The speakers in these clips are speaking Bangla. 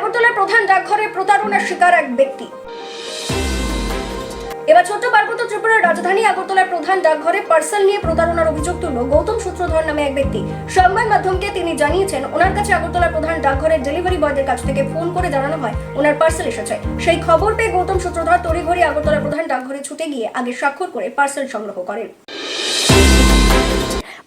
আগরতলার প্রধান ডাকঘরে প্রতারণার শিকার এক ব্যক্তি। এবার ছোট্ট পার্বত্য ত্রিপুরার রাজধানী আগরতলার প্রধান ডাকঘরে পার্সেল নিয়ে প্রতারণার অভিযোগ তুলল গৌতম সূত্রধর নামে এক ব্যক্তি। সংবাদ মাধ্যমকে তিনি জানিয়েছেন, ওনার কাছে আগরতলার প্রধান ডাকঘরের ডেলিভারি বয়দের কাছ থেকে ফোন করে জানানো হয় ওনার পার্সেল এসেছে। সেই খবর পেয়ে গৌতম সূত্রধর তড়িঘড়ি আগরতলার প্রধান ডাকঘরে ছুটে গিয়ে আগে স্বাক্ষর করে পার্সেল সংগ্রহ করেন।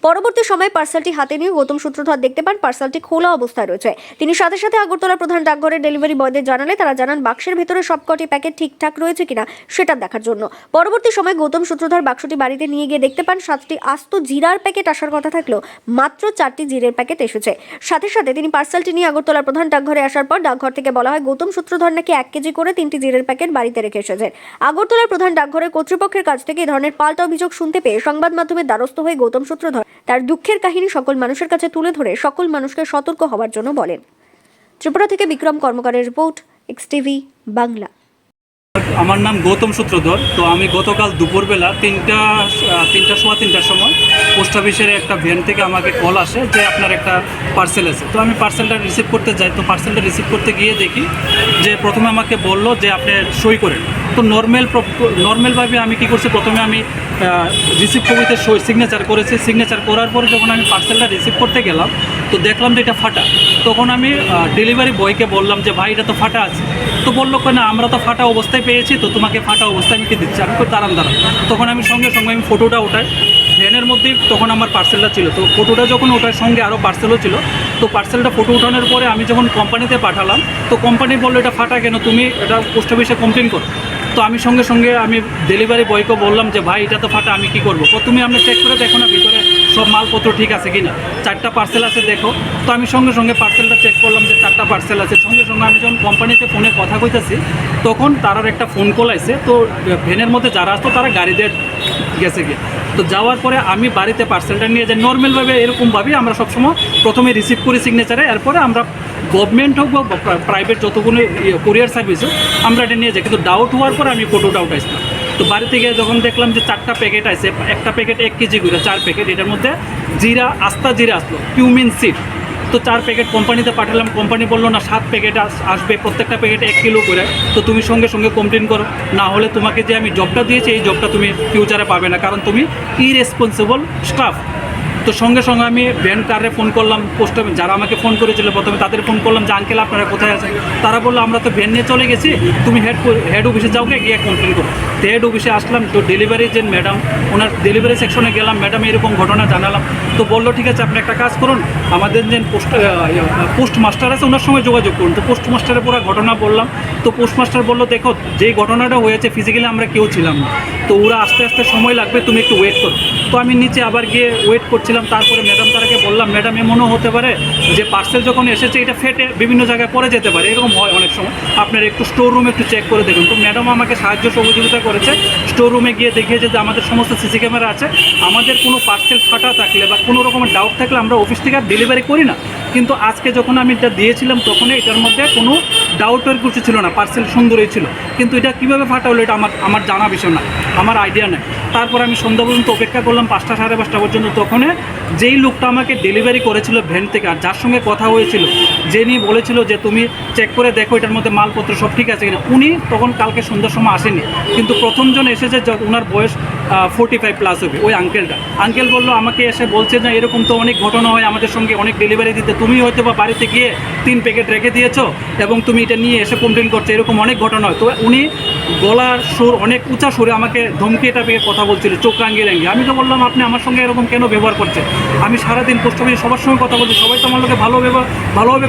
পরবর্তী সময় পার্সেলটি হাতে নিয়ে গৌতম সূত্রধর দেখতে পান পার্সেলটি খোলা অবস্থায় রয়েছে। তিনি সাথে সাথে আগরতলার প্রধান ডাকঘরের ডেলিভারি বয়দের জানালে তারা জানান বাক্সের ভেতরে সবকটি প্যাকেট ঠিকঠাক রয়েছে কিনা সেটা দেখার জন্য। পরবর্তী সময় গৌতম সূত্রধর বাক্সটি বাড়িতে নিয়ে গিয়ে দেখতে পান 7টি আস্ত জিরার প্যাকেট আসার কথা থাকলেও মাত্র 4টি জিরের প্যাকেট এসেছে। সাথে সাথে তিনি পার্সেলটি নিয়ে আগরতলার প্রধান ডাকঘরে আসার পর ডাকঘর থেকে বলা হয় গৌতম সূত্রধর নাকি 1 কেজি করে 3টি জিরের প্যাকেট বাড়িতে রেখে এসেছেন। আগরতলার প্রধান ডাকঘরের কর্তৃপক্ষের কাছ থেকে এই ধরনের পাল্টা অভিযোগ শুনতে পেয়ে সংবাদ মাধ্যমের দ্বারস্থ হয়ে গৌতম সূত্রধর তার দুঃখের কাহিনী সকল মানুষের কাছে তুলে ধরে সকল মানুষকে সতর্ক হওয়ার জন্য বলেন। ত্রিপুরা থেকে বিক্রম কর্মকারের রিপোর্ট, এক্সটিভি বাংলা। আমার নাম গৌতম সূত্রধর। তো আমি গতকাল দুপুরবেলা 3টার সময় পোস্ট অফিসের একটা ভ্যান থেকে আমাকে কল আসে যে আপনার একটা পার্সেল আছে। তো আমি পার্সেলটা রিসিভ করতে যাই। তো পার্সেলটা রিসিভ করতে গিয়ে দেখি যে প্রথমে আমাকে বললো যে আপনি সই করেন। তো নর্মালভাবে আমি কী করছি, প্রথমে আমি রিসিভ কপিতে সিগনেচার করেছি। সিগনেচার করার পরে যখন আমি পার্সেলটা রিসিভ করতে গেলাম তো দেখলাম যে এটা ফাটা। তখন আমি ডেলিভারি বয়কে বললাম যে ভাই এটা তো ফাটা আছে। তো বললো না আমরা তো ফাটা অবস্থায় পেয়েছি, তো তোমাকে ফাটা অবস্থায় আমি কি দিচ্ছি। আমি তো দাঁড়ান। তখন আমি সঙ্গে সঙ্গে আমি ফটোটা ওঠাই ভ্যানের মধ্যেই, তখন আমার পার্সেলটা ছিল। তো ফটোটা যখন ওঠার সঙ্গে আরও পার্সেলও ছিল। তো পার্সেলটা ফটো ওঠানোর পরে আমি যখন কোম্পানিতে পাঠালাম তো কোম্পানি বললো এটা ফাটা কেন, তুমি এটা পোস্ট অফিসে কমপ্লেন করো। তো আমি সঙ্গে সঙ্গে আমি ডেলিভারি বয়কে বললাম যে ভাই এটা তো ফাটা, আমি কি করবো। তুমি আমরা চেক করে দেখো না ভিতরে সব মালপত্র ঠিক আছে কিনা, 4টা পার্সেল আছে দেখো। তো আমি সঙ্গে সঙ্গে পার্সেলটা চেক করলাম যে 4টা পার্সেল আছে। সঙ্গে সঙ্গে আমি যখন কোম্পানিতে ফোনে কথা কইতেছি তখন তারার একটা ফোন কল আসে। তো ভ্যানের মধ্যে যারা আসতো তারা গাড়ি দিয়ে গেছে গিয়ে। তো যাওয়ার পরে আমি বাড়িতে পার্সেলটা নিয়ে যাই। নর্মালভাবে এরকমভাবেই আমরা সবসময় প্রথমে রিসিভ করি সিগনেচারে, এরপরে আমরা গভর্নমেন্ট হোক বা প্রাইভেট যতগুলো কুরিয়ার সার্ভিস হোক আমরা এটা নিয়ে যাই। কিন্তু ডাউট হওয়ার পরে আমি ফটোটা উঠাইছিলাম। তো বাড়িতে গিয়ে যখন দেখলাম যে 4টা প্যাকেট আছে, একটা প্যাকেট 1 কেজি করে 4 প্যাকেট, এটার মধ্যে আস্তা জিরা আসলো, কিউমিন সিড। তো 4 প্যাকেট কোম্পানিতে পাঠালাম। কোম্পানি বললো না 7 প্যাকেট আসবে, প্রত্যেকটা প্যাকেটে 1 কিলো করে। তো তুমি সঙ্গে সঙ্গে কমপ্লেন করো, না হলে তোমাকে যে আমি জবটা দিয়েছি এই জবটা তুমি ফিউচারে পাবে না, কারণ তুমি ইরেসপন্সিবল স্টাফ। তো সঙ্গে সঙ্গে আমি ভ্যান কারে ফোন করলাম, পোস্ট অফিস যারা আমাকে ফোন করেছিল প্রথমে তাদের ফোন করলাম যে আঙ্কেল আপনারা কোথায় আছেন। তারা বললো আমরা তো ভ্যান নিয়ে চলে গেছি, তুমি হেড অফিসে যাও গিয়ে কমপ্লেন করো। তো হেড অফিসে আসলাম। তো ডেলিভারি যে ম্যাডাম, ওনার ডেলিভারি সেকশনে গেলাম, ম্যাডাম এরকম ঘটনা জানালাম। তো বললো ঠিক আছে আপনি একটা কাজ করুন, আমাদের যে পোস্ট মাস্টার আছে ওনার সঙ্গে যোগাযোগ করুন। তো পোস্ট মাস্টারের পুরো ঘটনা বললাম। তো পোস্ট মাস্টার বললো দেখো যেই ঘটনাটা হয়েছে ফিজিক্যালি আমরা কেউ ছিলাম না, তো ওরা আস্তে আস্তে সময় লাগবে, তুমি একটু ওয়েট করো। তো আমি নিচে আবার গিয়ে ওয়েট করছিলাম। তারপরে ম্যাডাম তারাকে বললাম ম্যাডাম এমনও হতে পারে যে পার্সেল যখন এসেছে এটা ফেটে বিভিন্ন জায়গায় পড়ে যেতে পারে, এরকম হয় অনেক সময়, আপনার একটু স্টোর রুমে একটু চেক করে দেখুন। তো ম্যাডাম আমাকে সাহায্য সহযোগিতা করেছে। স্টোর রুমে গিয়ে দেখিয়েছে যে আমাদের সমস্ত সিসি ক্যামেরা আছে, আমাদের কোনো পার্সেল ফাটা থাকলে বা কোনো রকমের ডাউট থাকলে আমরা অফিস থেকে আর ডেলিভারি করি না। কিন্তু আজকে যখন আমি এটা দিয়েছিলাম তখন এটার মধ্যে কোনো ডাউটের কিছু ছিল না, পার্সেল সুন্দরই ছিল। কিন্তু এটা কীভাবে ফাটা হলো এটা আমার জানা বিষয় না, আমার আইডিয়া নেই। তারপর আমি সন্ধ্যা পর্যন্ত অপেক্ষা করলাম, 5টা সাড়ে 5টা পর্যন্ত। তখন যেই লোকটা আমাকে ডেলিভারি করেছিল ভ্যান থেকে আর যার সঙ্গে কথা হয়েছিল, যে নিয়ে বলেছিল যে তুমি চেক করে দেখো এটার মধ্যে মালপত্র সব ঠিক আছে কিনা, উনি তখন কালকে সন্ধ্যার সময় আসেনি। কিন্তু প্রথমজন এসেছে, ওনার বয়স 45 প্লাস হবে, ওই আঙ্কেল বললো আমাকে এসে বলছে যে এরকম তো অনেক ঘটনা হয় আমাদের সঙ্গে, অনেক ডেলিভারি দিতে তুমি হয়তো বা বাড়িতে গিয়ে 3 প্যাকেট রেখে দিয়েছো এবং তুমি এটা নিয়ে এসে কমপ্লেন করছো, এরকম অনেক ঘটনা হয়। তো উনি গলার সুর অনেক উঁচা সুরে আমাকে ধমকি এটা পেয়ে কথা বলছিল, চোখ রাঙিয়ে। আমি তো বললাম আপনি আমার সঙ্গে এরকম কেন ব্যবহার করছেন, আমি সারাদিন পোস্ট অফিসে সবার সঙ্গে কথা বলছি, সবাই তো আমার লোকে ভালোভাবে